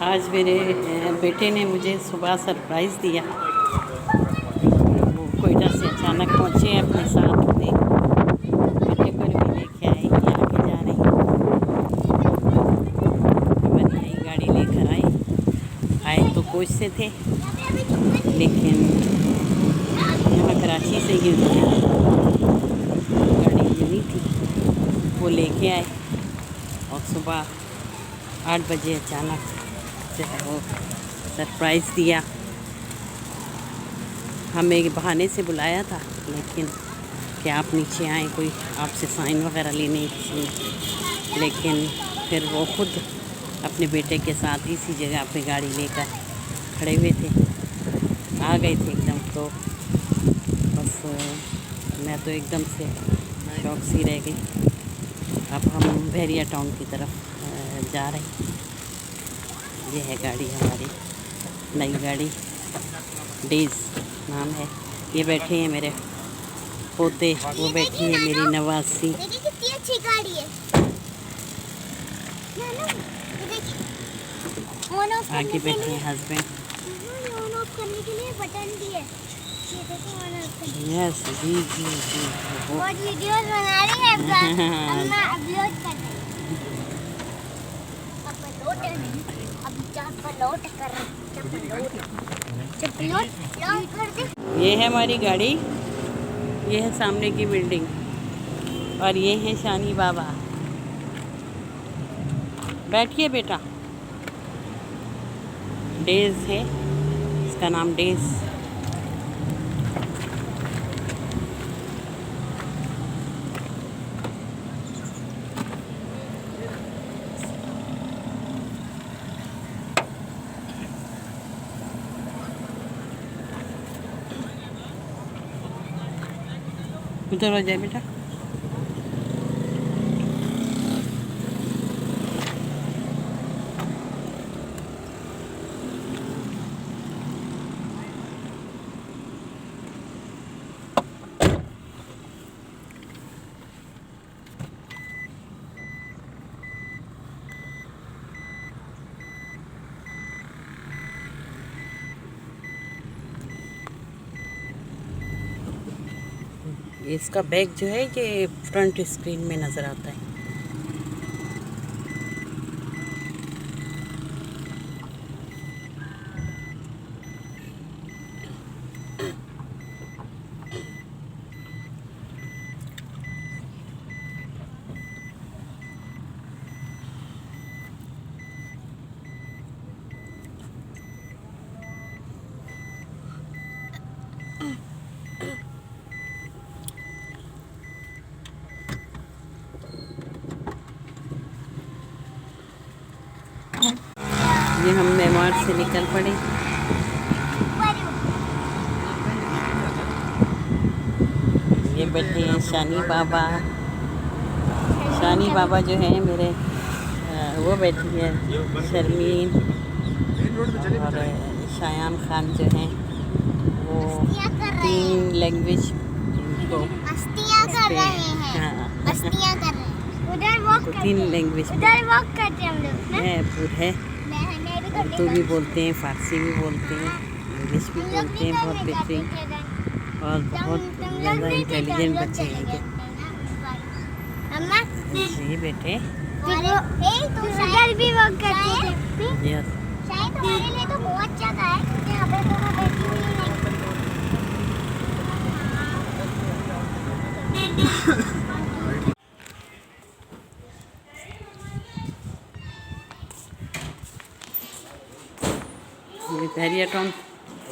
आज मेरे बेटे ने मुझे सुबह सरप्राइज़ दिया। वो कोयटा से अचानक पहुँचे हैं अपने साथ अपने बेटे को भी लेके आए कि आगे जा रही मैं नई गाड़ी लेकर आए तो कोच से थे, लेकिन यहाँ कराची से ही गाड़ी मिली थी, वो लेके आए और सुबह 8 बजे अचानक जो है वो सरप्राइज़ दिया। हमें एक बहाने से बुलाया था, लेकिन कि आप नीचे आएँ, कोई आपसे साइन वगैरह लेने किसी ने, लेकिन फिर वो खुद अपने बेटे के साथ इसी जगह पे गाड़ी लेकर खड़े हुए थे, आ गए थे एकदम। तो बस मैं तो एकदम से शौक सी रह गई। अब हम बहरिया टाउन की तरफ जा रहे हैं। ये है गाड़ी हमारी, नई गाड़ी, डेज़ नाम है। ये बैठे हैं मेरे पोते, वो बैठी है मेरी नवासी। कितनी अच्छी गाड़ी है। आगे बैठे हैं हस्बैंड। ऑन ऑफ करने के लिए बटन भी है। यस जी जी जी। बहुत वीडियोस बना रही है, अपना अपलोड कर रही है। अपलोड कर दे। ये है हमारी गाड़ी, ये है सामने की बिल्डिंग, और ये है शानी बाबा। बैठिए बेटा। डेज़ है, इसका नाम डेज़। उधर हो जाए बेटा। इसका बैग जो है ये फ्रंट स्क्रीन में नज़र आता है। ये हम मेवाड़ से निकल पड़े। ये बैठे हैं शानी बाबा। शानी बाबा जो है मेरे, वो बैठी है शर्मीन, और शायान खान जो हैं वो 3 लैंग्वेज को मस्तियाँ कर रहे हैं। मस्तियाँ कर रहे हैं। उधर वॉक करते हैं। 3 लैंग्वेज उधर वॉक करते हैं हम लोग ना। है, है। उर्दू भी बोलते हैं, फारसी भी बोलते हैं, इंग्लिश भी बोलते हैं, बहुत बेहतरीन और बहुत ज़्यादा इंटेलिजेंट बच्चे हैं ये। जी बेटे, उधर भी वॉक करते थे। यस। शायद हमारे लिए तो बहुत जगह है, क्योंकि यहाँ पे दोनों बैठी हुई हैं। बहरिया टाउन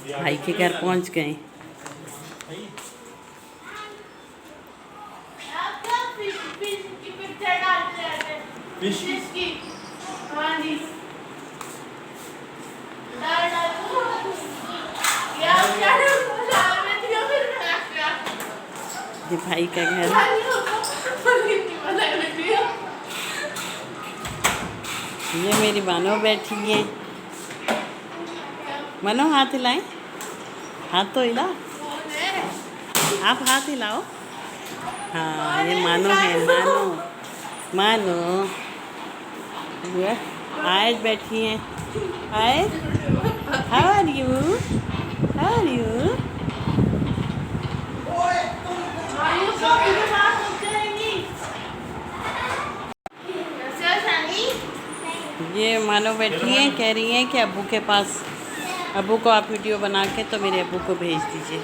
भाई के घर पहुंच गए। ये भाई का घर। ये मेरी मानो बैठी है। मनो हाथ हिलाएं, हाथ तो हिलाओ, आप हाथ हिलाओ। हाँ, ये मानो है, मानो मानो। आज बैठी हैं। Hi, how are you? How are you? ये मानो बैठी हैं, कह रही हैं कि अब्बू के पास, अब्बू को आप वीडियो बना के तो मेरे अब्बू को भेज दीजिए।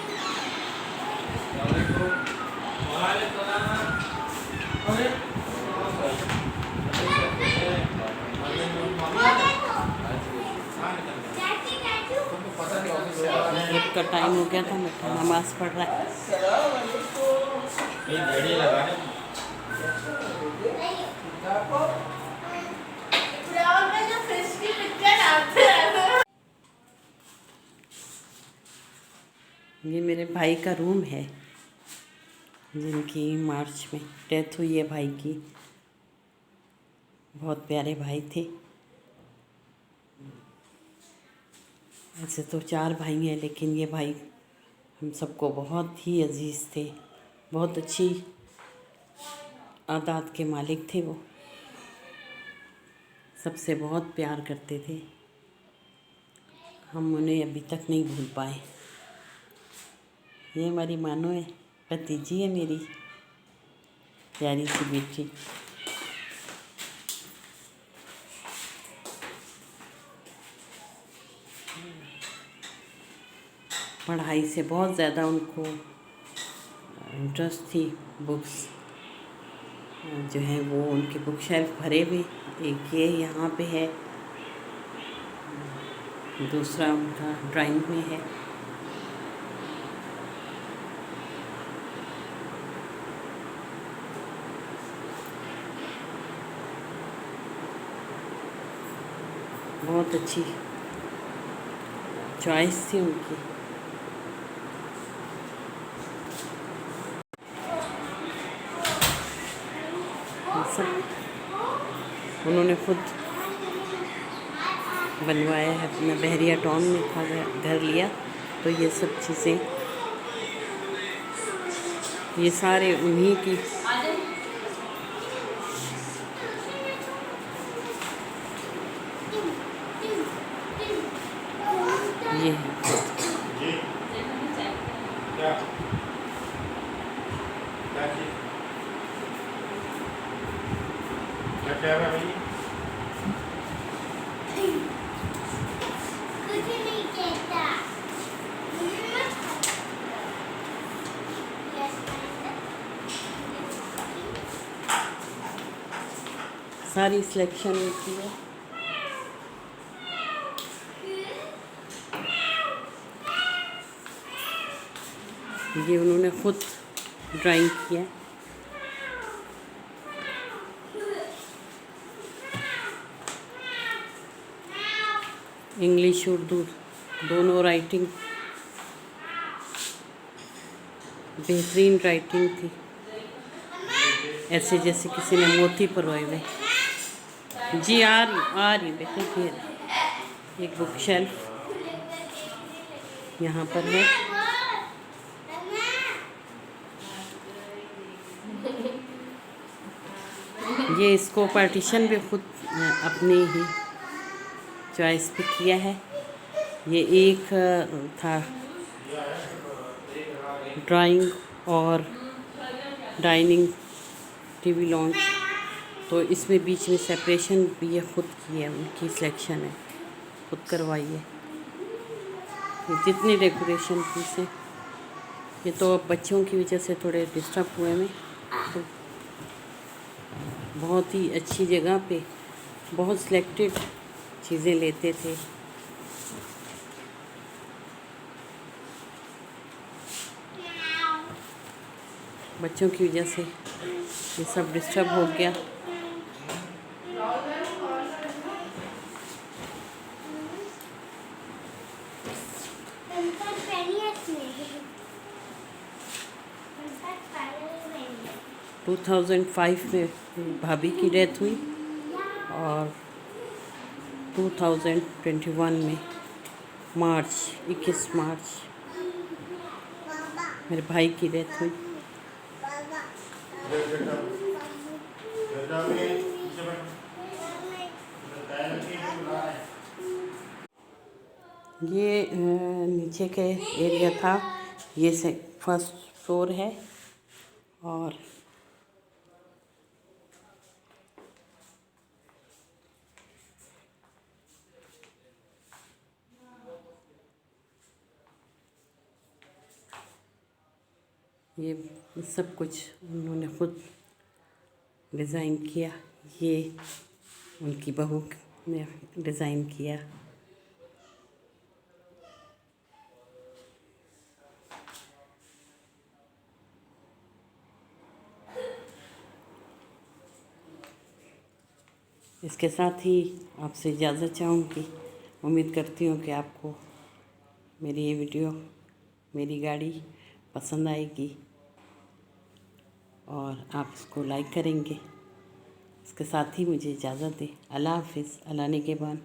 मगरिब का टाइम हो गया था, मैं नमाज पढ़ रहा है। ये मेरे भाई का रूम है, जिनकी मार्च में डेथ हुई है भाई की। बहुत प्यारे भाई थे। ऐसे तो 4 भाई हैं, लेकिन ये भाई हम सबको बहुत ही अजीज़ थे। बहुत अच्छी आदत के मालिक थे वो। सबसे बहुत प्यार करते थे। हम उन्हें अभी तक नहीं भूल पाए। ये हमारी मानो है, भतीजी है मेरी, प्यारी सी बेटी। पढ़ाई से बहुत ज़्यादा उनको इंटरेस्ट थी। बुक्स जो है वो उनके बुक शेल्फ भरे हुए, एक ये यहाँ पे है, दूसरा उनका ड्राइंग में है। बहुत अच्छी चॉइस थी उनकी। सब उन्होंने खुद बनवाया है। अपना बहरिया टाउन में था घर लिया, तो ये सब चीज़ें, ये सारे उन्हीं की। ये है क्या है भाई? कुछ नहीं कहता। सारी सिलेक्शन की है। ये उन्होंने खुद ड्राइंग किया है। इंग्लिश उर्दू दोनों राइटिंग, बेहतरीन राइटिंग थी, ऐसे जैसे किसी ने मोती परवाए हुए। जी आ रही बेटे। फिर एक बुक शेल्फ यहाँ पर है। ये इसको पार्टीशन भी खुद अपनी ही चॉइस पे किया है। ये एक था ड्राइंग और डाइनिंग टीवी लॉन्च, तो इसमें बीच में सेपरेशन भी ये खुद की है, उनकी सिलेक्शन है, खुद करवाई है। ये जितनी डेकोरेशन की से, ये तो बच्चों की वजह से थोड़े डिस्टर्ब हुए में, तो बहुत ही अच्छी जगह पे बहुत सिलेक्टेड चीज़ें लेते थे। बच्चों की वजह से ये सब डिस्टर्ब हो गया। कंफर्ट पहनी है इसने। कंफर्ट पहनी है। 2005 में भाभी की डेथ हुई और 2021 में मार्च 21 मार्च मेरे भाई की डेथ हुई। बेटा में ये नीचे के एरिया था, ये से फर्स्ट फ्लोर है। और ये सब कुछ उन्होंने खुद डिज़ाइन किया। ये उनकी बहू ने डिज़ाइन किया। इसके साथ ही आपसे इजाज़त चाहूँगी। उम्मीद करती हूँ कि आपको मेरी ये वीडियो, मेरी गाड़ी पसंद आएगी और आप इसको लाइक करेंगे। इसके साथ ही मुझे इजाज़त दें। अल्लाह हाफ़िज़। अल्लाह ने के बाद।